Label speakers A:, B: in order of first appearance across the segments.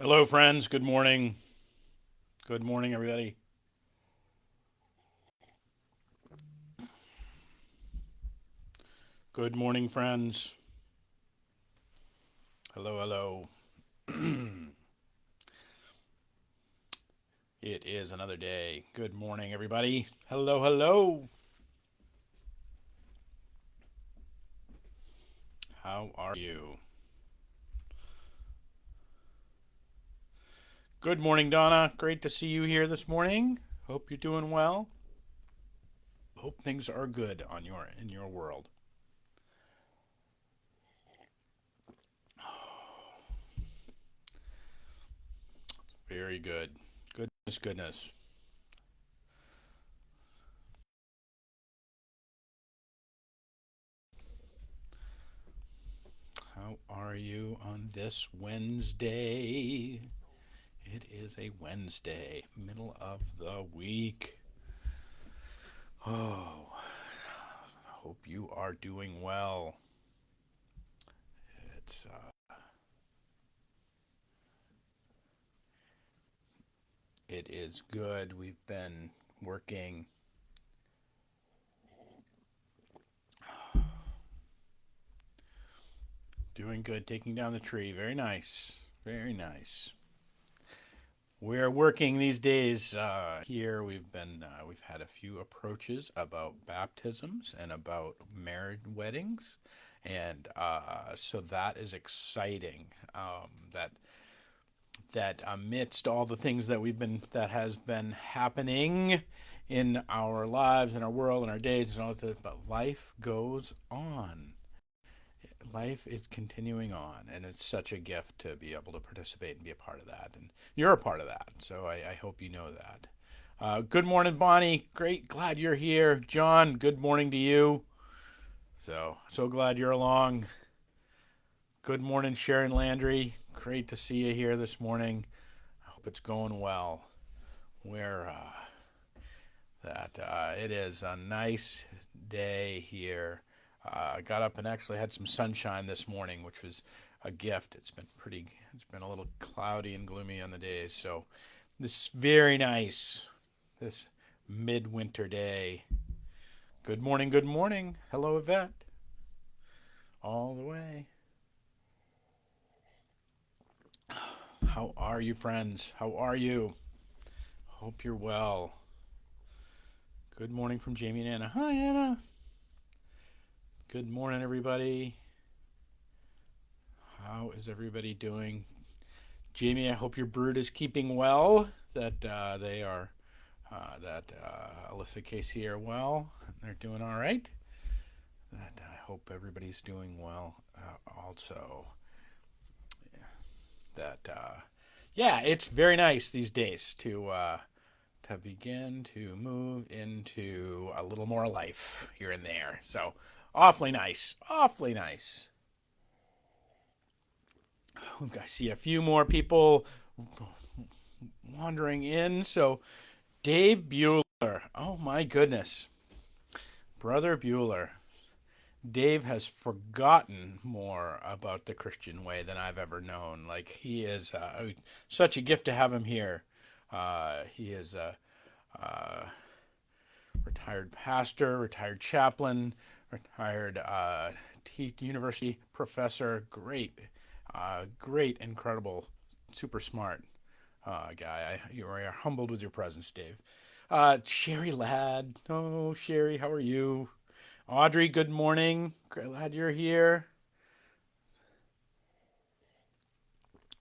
A: Hello, friends. Good morning. Good morning, everybody. Good morning, friends. Hello, hello. It is another day. Good morning, everybody. Hello, hello. How are you? Good morning, Donna. Great to see you here this morning. Hope you're doing well. Hope things are good on your world. Very good. Goodness, goodness. How are you on this Wednesday? It is a Wednesday, middle of the week. Oh, hope you are doing well. It's it is good. We've been working, doing good, taking down the tree. Very nice, very nice. We're working these days here. We've had a few approaches about baptisms and about married weddings, and so that is exciting. That amidst all the things that has been happening in our lives and our world and our days and all that, but life goes on. Life is continuing on, and it's such a gift to be able to participate and be a part of that. And you're a part of that, so I hope you know that. Good morning, Bonnie. Great, glad you're here. John, good morning to you. So glad you're along. Good morning, Sharon Landry. Great to see you here this morning. I hope it's going well. Where that It is a nice day here. I got up and actually had some sunshine this morning, which was a gift. It's been a little cloudy and gloomy on the days, so this is very nice. This midwinter day. Good morning. Good morning. Hello, Yvette. All the way. How are you, friends? How are you? Hope you're well. Good morning from Jamie and Anna. Hi, Anna. Good morning, everybody. How is everybody doing? Jamie, I hope your brood is keeping well. That they are, that Alyssa Casey are well. They're doing all right. That I hope everybody's doing well. Also, that yeah, it's very nice these days to begin to move into a little more life here and there. So awfully nice, awfully nice. I see a few more people wandering in. So Dave Bueller. Oh my goodness. Brother Bueller. Dave has forgotten more about the Christian way than I've ever known. Like, he is such a gift to have him here. He is a retired pastor, retired chaplain, retired university professor. Great, incredible, super smart guy. You are humbled with your presence, Dave. Sherry Ladd. Oh, Sherry, how are you? Audrey, good morning. Glad you're here.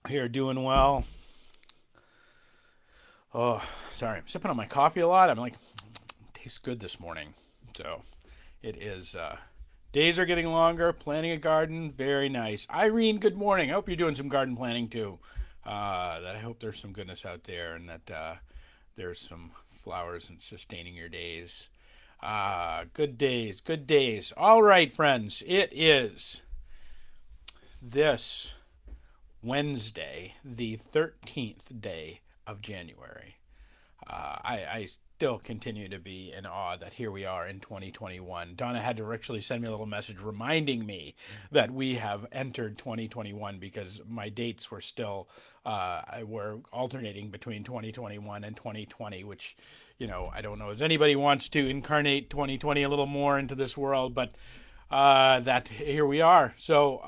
A: Here, doing well. Oh, sorry. I'm sipping on my coffee a lot. I'm like, tastes good this morning. So it is. Days are getting longer. Planting a garden, very nice. Irene, good morning. I hope you're doing some garden planting too. That I hope there's some goodness out there and that there's some flowers and sustaining your days. Good days, good days. All right, friends. It is this Wednesday, the 13th day of January. I still continue to be in awe that here we are in 2021. Donna had to actually send me a little message reminding me that we have entered 2021 because my dates were still were alternating between 2021 and 2020, which, I don't know if anybody wants to incarnate 2020 a little more into this world, but that here we are. So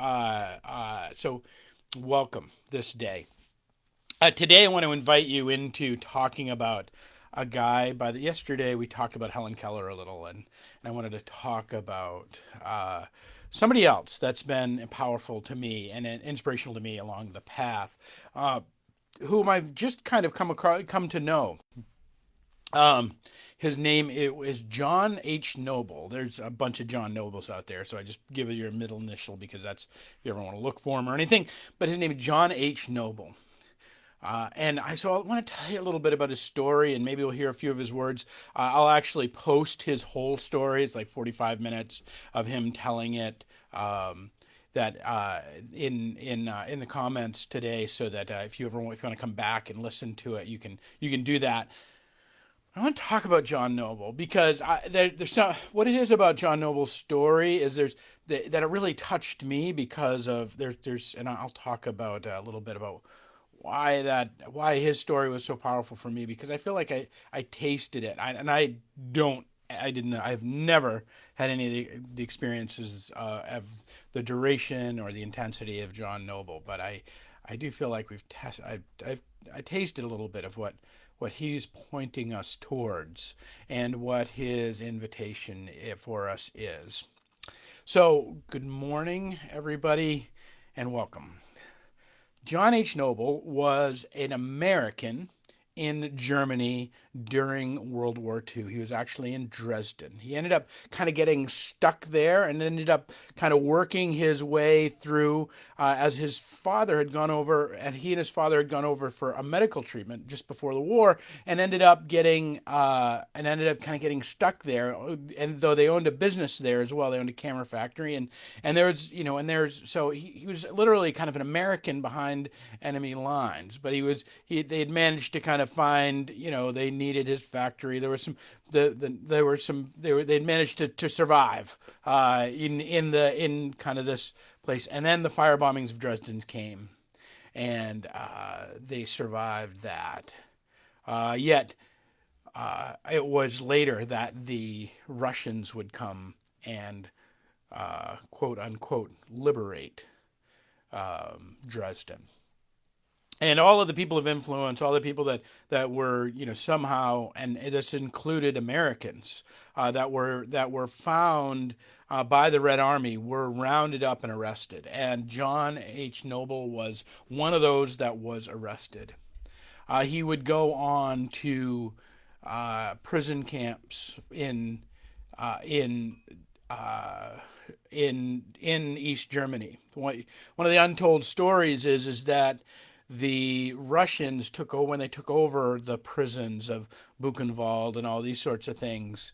A: welcome this day. Today, I want to invite you into talking about a guy yesterday we talked about Helen Keller a little, and I wanted to talk about somebody else that's been powerful to me and inspirational to me along the path, whom I've just kind of come to know. Um, his name is John H. Noble. There's a bunch of John Nobles out there, so I just give it your middle initial because that's if you ever want to look for him or anything. But his name is John H. Noble. So I want to tell you a little bit about his story, and maybe we'll hear a few of his words. I'll actually post his whole story. It's like 45 minutes of him telling it. That in the comments today, so that if you want to come back and listen to it, you can do that. I want to talk about John Noble because what it is about John Noble's story is that it really touched me because of there's and I'll talk about a little bit about why his story was so powerful for me, because I feel like I tasted it. I've never had any of the experiences of the duration or the intensity of John Noble, but I do feel like I tasted a little bit of what he's pointing us towards and what his invitation for us is. So, good morning, everybody, and welcome. John H. Noble was an American in Germany during World War II. He was actually in Dresden. He ended up kind of getting stuck there and ended up kind of working his way through as his father had gone over, and he and his father had gone over for a medical treatment just before the war, and ended up kind of getting stuck there. And though they owned a business there as well, they owned a camera factory, and so he was literally kind of an American behind enemy lines, but they had managed to kind of find, they needed his factory. There was some, they'd managed to survive in kind of this place. And then the fire bombings of Dresden came, and they survived that. Yet it was later that the Russians would come and quote unquote liberate Dresden. And all of the people of influence, all the people that were, somehow, and this included Americans that were found by the Red Army, were rounded up and arrested. And John H. Noble was one of those that was arrested. He would go on to prison camps in East Germany. One of the untold stories is that the Russians when they took over the prisons of Buchenwald and all these sorts of things,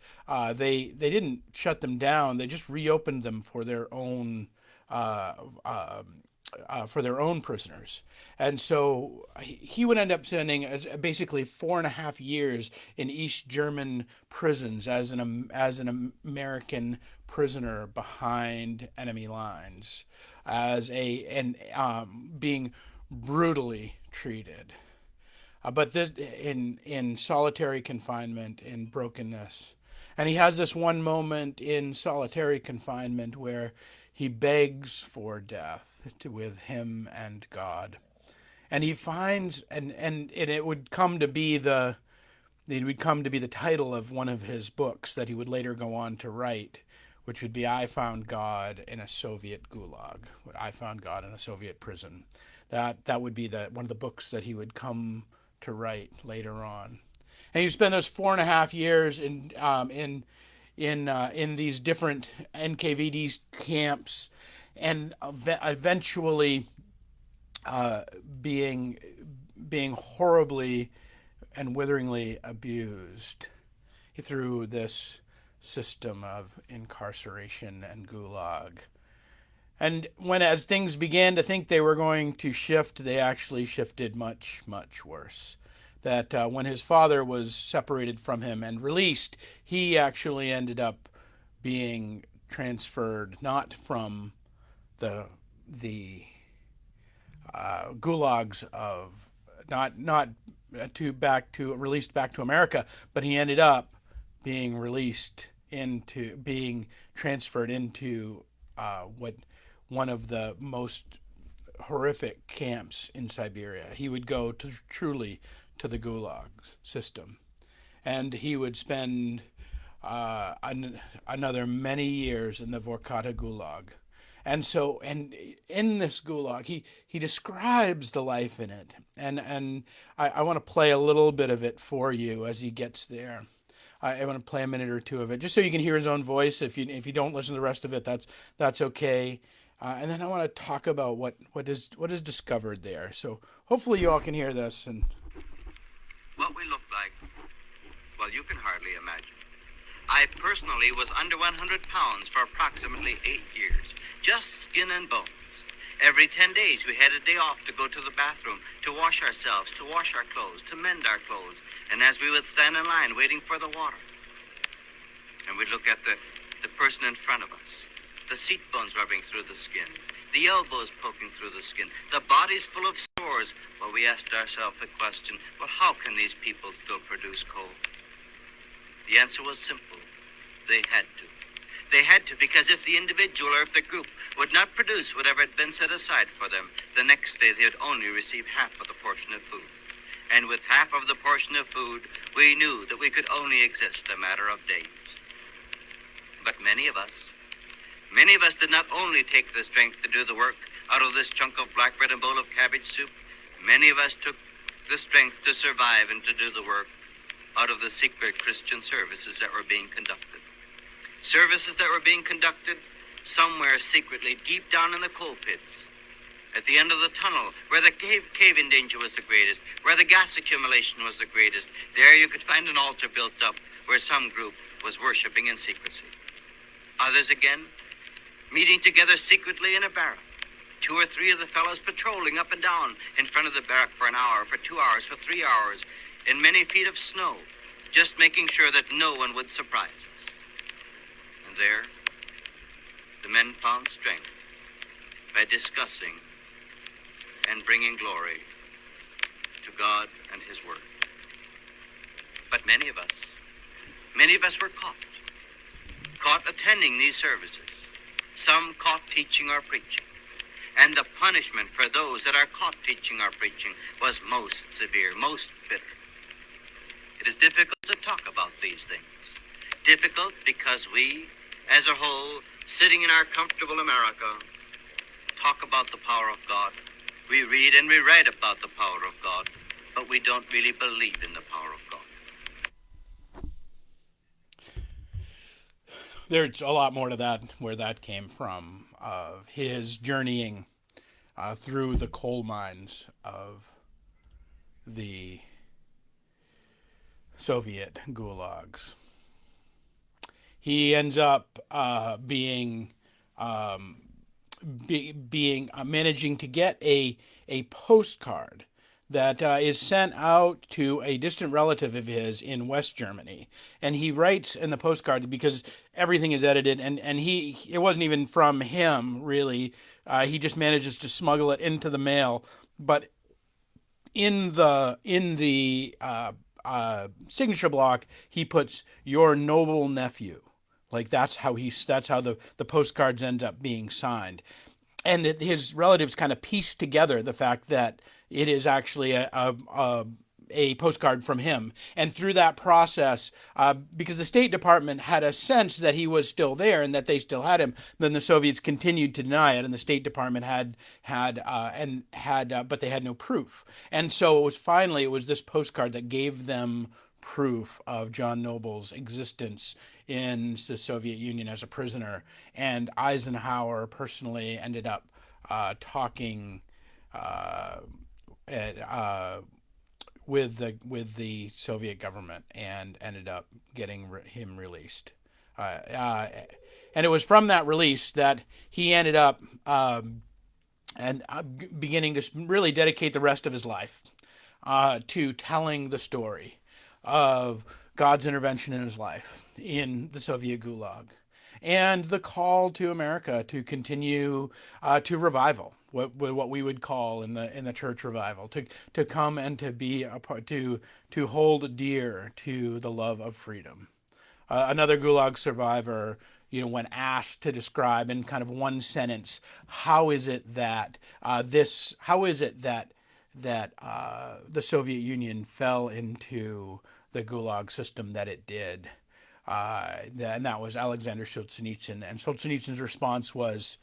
A: they didn't shut them down. They just reopened them for their own prisoners. And so he would end up spending basically 4.5 years in East German prisons as an American prisoner behind enemy lines, being brutally treated, but this in solitary confinement, in brokenness. And he has this one moment in solitary confinement where he begs for death with him and God, and he finds and it would come to be the title of one of his books that he would later go on to write, which would be "I Found God in a Soviet Gulag." I found God in a Soviet prison. That would be one of the books that he would come to write later on. And he spent those 4.5 years in these different NKVD camps, and eventually being horribly and witheringly abused through this system of incarceration and gulag. And as things began to think they were going to shift, they actually shifted much, much worse. that when his father was separated from him and released, he actually ended up being transferred not from the gulags of not to back to released back to America, but he ended up being released into being transferred into what one of the most horrific camps in Siberia. He would go to truly to the gulag system, and he would spend another many years in the Vorkata gulag. And so, and in this gulag, he describes the life in it, and I want to play a little bit of it for you as he gets there. I want to play a minute or two of it, just so you can hear his own voice. If you don't listen to the rest of it, that's okay. And then I want to talk about what is discovered there. So hopefully you all can hear this. And
B: what we looked like, well, you can hardly imagine. I personally was under 100 pounds for approximately 8 years, just skin and bones. Every 10 days we had a day off to go to the bathroom, to wash ourselves, to wash our clothes, to mend our clothes, and as we would stand in line waiting for the water. And we'd look at the person in front of us, the seat bones rubbing through the skin, the elbows poking through the skin, the bodies full of sores. Well, we asked ourselves the question, well, how can these people still produce coal? The answer was simple. They had to. They had to, because if the individual or if the group would not produce whatever had been set aside for them, the next day they would only receive half of the portion of food. And with half of the portion of food, we knew that we could only exist a matter of days. But many of us did not only take the strength to do the work out of this chunk of black bread and bowl of cabbage soup. Many of us took the strength to survive and to do the work out of the secret Christian services that were being conducted. Services that were being conducted somewhere secretly deep down in the coal pits, at the end of the tunnel, where the cave-in danger was the greatest, where the gas accumulation was the greatest. There you could find an altar built up where some group was worshiping in secrecy. Others again, meeting together secretly in a barrack. 2 or 3 of the fellows patrolling up and down in front of the barrack for an hour, for 2 hours, for 3 hours, in many feet of snow, just making sure that no one would surprise us. And there, the men found strength by discussing and bringing glory to God and His Word. But many of us were caught attending these services, some caught teaching or preaching. And the punishment for those that are caught teaching or preaching was most severe, most bitter. It is difficult to talk about these things. Difficult because we, as a whole, sitting in our comfortable America, talk about the power of God. We read and we write about the power of God, but we don't really believe in the power of God.
A: There's a lot more to that, where that came from, of his journeying through the coal mines of the Soviet gulags. He ends up managing to get a postcard that is sent out to a distant relative of his in West Germany. And he writes in the postcard, because everything is edited, and it wasn't even from him, really. He just manages to smuggle it into the mail. But in the signature block, he puts "your noble nephew." Like that's how the postcards end up being signed. And his relatives kind of piece together the fact that it is actually a postcard from him. And through that process, because the State Department had a sense that he was still there and that they still had him, then the Soviets continued to deny it, and the State Department but they had no proof. And so it was this postcard that gave them proof of John Noble's existence in the Soviet Union as a prisoner. And Eisenhower personally ended up talking with the Soviet government and ended up getting him released. And it was from that release that he ended up beginning to really dedicate the rest of his life to telling the story of God's intervention in his life in the Soviet Gulag, and the call to America to continue to revival, what we would call in the church revival, to come and to be a part, to hold dear to the love of freedom. Another Gulag survivor, when asked to describe in kind of one sentence, how is it that the Soviet Union fell into the Gulag system that it did, and that was Alexander Solzhenitsyn. And Solzhenitsyn's response was,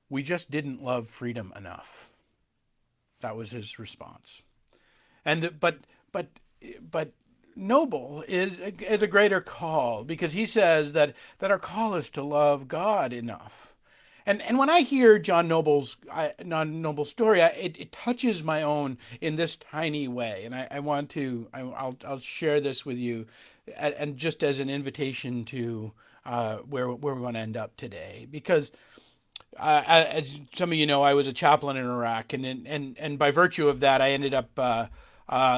A: "We just didn't love freedom enough." That was his response. And but Noble is a greater call, because he says that our call is to love God enough. And when I hear Noble's story, it touches my own in this tiny way. And I'll share this with you, and just as an invitation to where we want to end up today, because as some of you know, I was a chaplain in Iraq, and by virtue of that, I ended up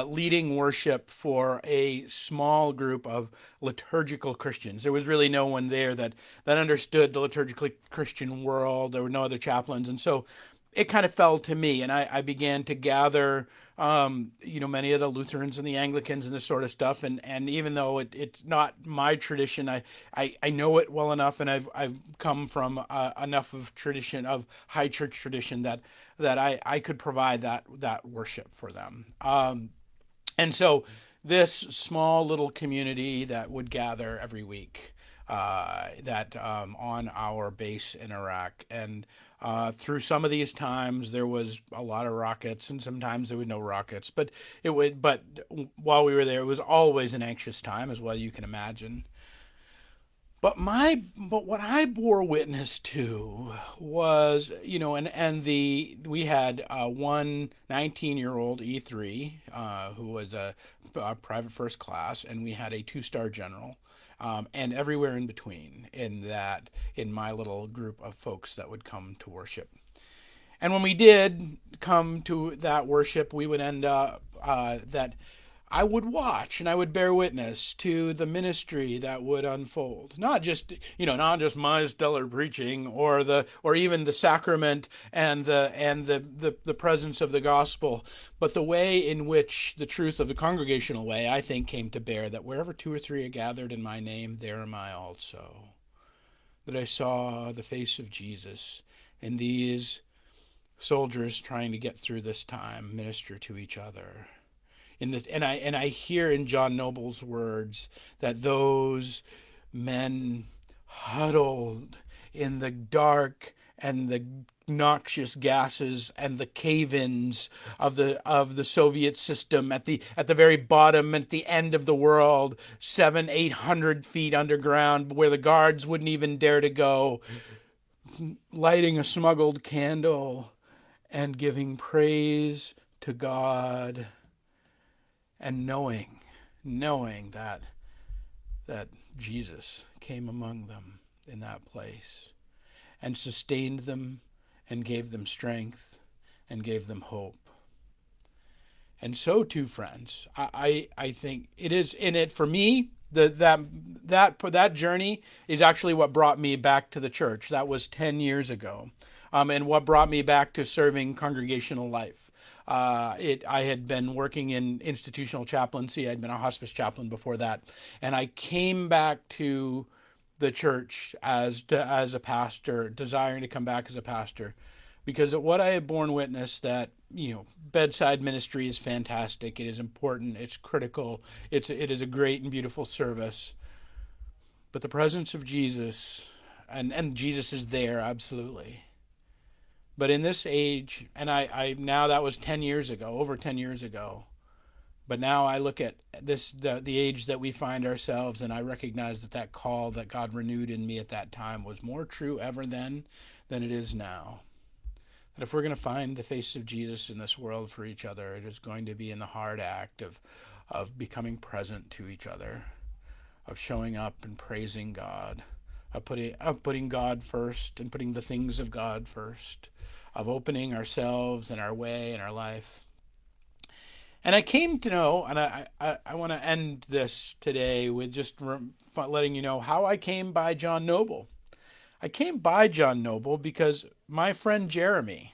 A: leading worship for a small group of liturgical Christians. There was really no one there that understood the liturgical Christian world. There were no other chaplains, and so it kind of fell to me, and I began to gather, many of the Lutherans and the Anglicans and this sort of stuff. And even though it's not my tradition, I know it well enough, and I've come from enough of tradition, of high church tradition, that I could provide that worship for them. And so this small little community that would gather every week, that on our base in Iraq. And through some of these times, there was a lot of rockets, and sometimes there was no rockets. But while we were there, it was always an anxious time, as well you can imagine. But what I bore witness to was, we had one 19-year-old E3, who was a private first class, and we had a two-star general, and everywhere in between in my little group of folks that would come to worship. And when we did come to that worship, we would end up that I would watch and I would bear witness to the ministry that would unfold. Not just my stellar preaching, or even the sacrament and the presence of the gospel, but the way in which the truth of the congregational way, I think, came to bear, that wherever two or three are gathered in my name, there am I also. That I saw the face of Jesus in these soldiers trying to get through this time, minister to each other. And I hear in John Noble's words that those men huddled in the dark and the noxious gases and the cave-ins of the Soviet system, at the very bottom, at the end of the world, 700-800 feet underground, where the guards wouldn't even dare to go, lighting a smuggled candle and giving praise to God, and knowing that Jesus came among them in that place and sustained them and gave them strength and gave them hope. And so too, friends, I think it is in it for me. That journey is actually what brought me back to the church. That was 10 years ago, and what brought me back to serving congregational life. I had been working in institutional chaplaincy. I'd been a hospice chaplain before that, and I came back to the church as a pastor, desiring to come back as a pastor, because of what I had borne witness, that bedside ministry is fantastic. It is important. It's critical. It is a great and beautiful service. But the presence of Jesus, and Jesus is there, absolutely. But in this age, and I now, that was 10 years ago, over 10 years ago. But now I look at the age that we find ourselves, and I recognize that call that God renewed in me at that time was more true ever then than it is now. That if we're going to find the face of Jesus in this world for each other, it is going to be in the hard act of becoming present to each other, of showing up and praising God, of putting God first and putting the things of God first, of opening ourselves and our way and our life. And I came to know, and I want to end this today with just letting you know how I came by John Noble. I came by John Noble because my friend Jeremy,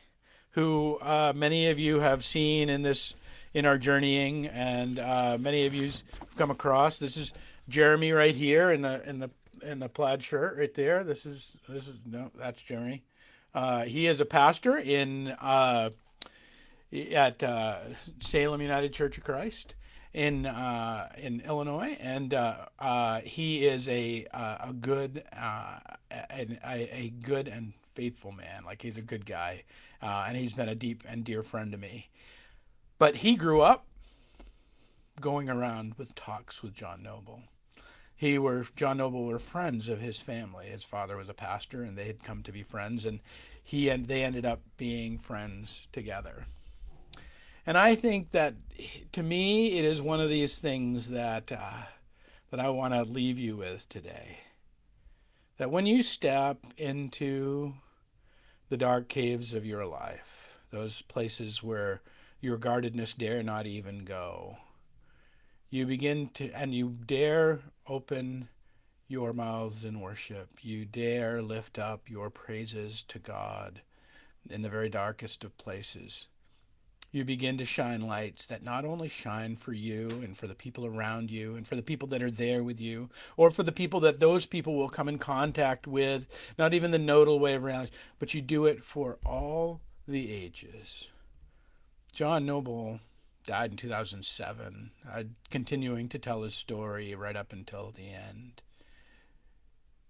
A: who many of you have seen in our journeying, and many of you have come across. This is Jeremy right here in the plaid shirt right there. This is no, that's Jeremy. He is a pastor at Salem United Church of Christ in Illinois, and he is a good a good and faithful man. Like, he's a good guy, and he's been a deep and dear friend to me. But he grew up going around with talks with John Noble. John Noble were friends of his family. His father was a pastor, and they had come to be friends, and they ended up being friends together. And I think that, to me, it is one of these things that I want to leave you with today. That when you step into the dark caves of your life, those places where your guardedness dare not even go, you dare open your mouths in worship. You dare lift up your praises to God in the very darkest of places. You begin to shine lights that not only shine for you and for the people around you and for the people that are there with you, or for the people that those people will come in contact with, not even the nodal way of reality, but you do it for all the ages. John Noble died in 2007, continuing to tell his story right up until the end.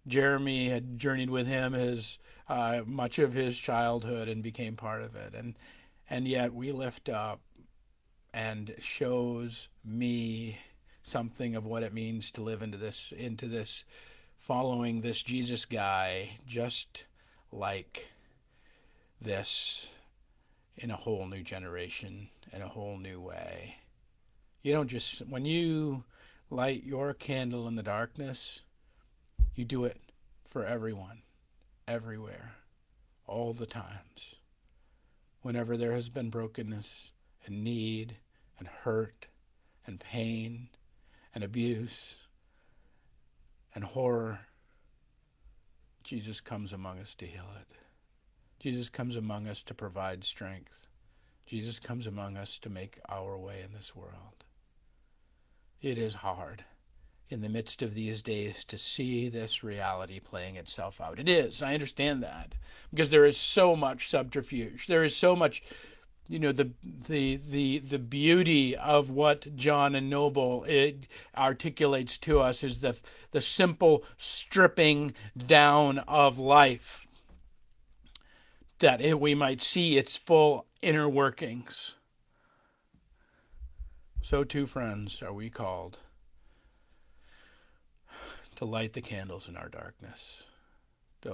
A: Jeremy had journeyed with him much of his childhood and became part of it. And yet we lift up and shows me something of what it means to live into this following this Jesus guy, just like this, in a whole new generation, in a whole new way. You don't just, when you light your candle in the darkness, you do it for everyone, everywhere, all the times. Whenever there has been brokenness and need and hurt and pain and abuse and horror, Jesus comes among us to heal it. Jesus comes among us to provide strength. Jesus comes among us to make our way in this world. It is hard in the midst of these days to see this reality playing itself out. It is. I understand that, because there is so much subterfuge. There is so much, the beauty of what John and Noble articulates to us is the simple stripping down of life, that we might see its full inner workings. So too, friends, are we called to light the candles in our darkness, to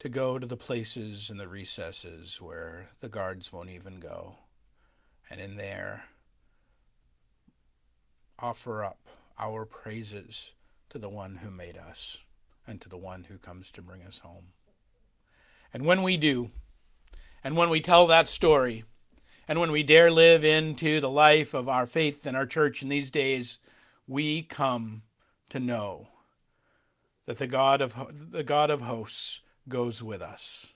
A: go to the places and the recesses where the guards won't even go, and in there offer up our praises to the one who made us and to the one who comes to bring us home. And when we do, and when we tell that story, and when we dare live into the life of our faith and our church in these days, we come to know that the God of hosts goes with us,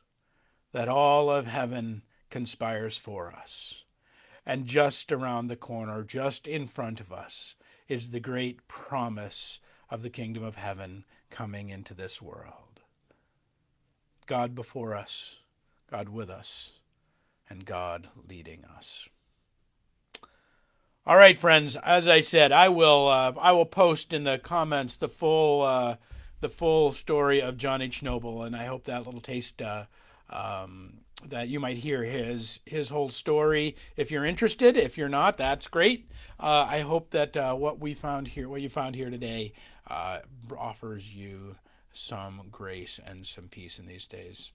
A: that all of heaven conspires for us. And just around the corner, just in front of us, is the great promise of the kingdom of heaven coming into this world. God before us, God with us, and God leading us. All right, friends. As I said, I will post in the comments the full story of John H. Noble, and I hope that little taste that you might hear his whole story. If you're interested, if you're not, that's great. I hope that what you found here today offers you some grace and some peace in these days.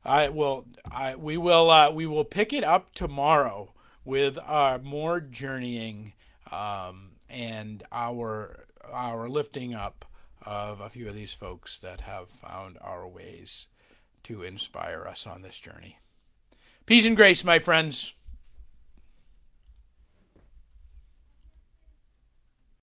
A: We will pick it up tomorrow with our more journeying and our lifting up of a few of these folks that have found our ways to inspire us on this journey. Peace and grace, my friends.